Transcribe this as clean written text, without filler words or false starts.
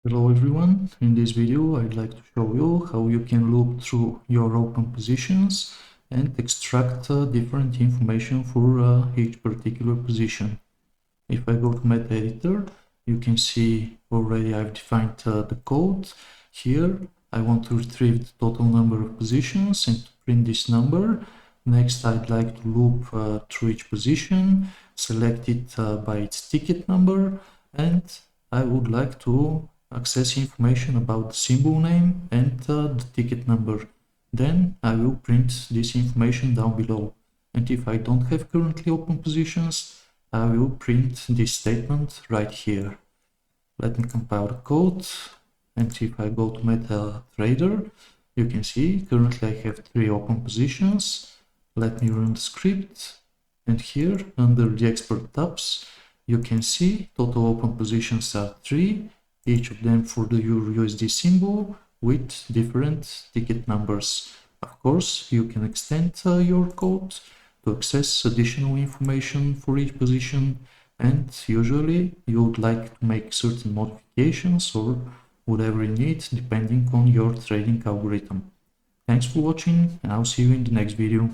Hello everyone, in this video I'd like to show you how you can loop through your open positions and extract different information for each particular position. If I go to MetaEditor, you can see already I've defined the code. Here I want to retrieve the total number of positions and to print this number. Next I'd like to loop through each position, select it by its ticket number, and I would like to access information about the symbol name and the ticket number. Then I will print this information down below. And if I don't have currently open positions, I will print this statement right here. Let me compile the code, and if I go to MetaTrader, you can see currently I have 3 open positions. Let me run the script, and here under the export tabs, you can see total open positions are 3, each of them for the EURUSD symbol with different ticket numbers. Of course, you can extend your code to access additional information for each position, and usually you would like to make certain modifications or whatever you need depending on your trading algorithm. Thanks for watching, and I'll see you in the next video.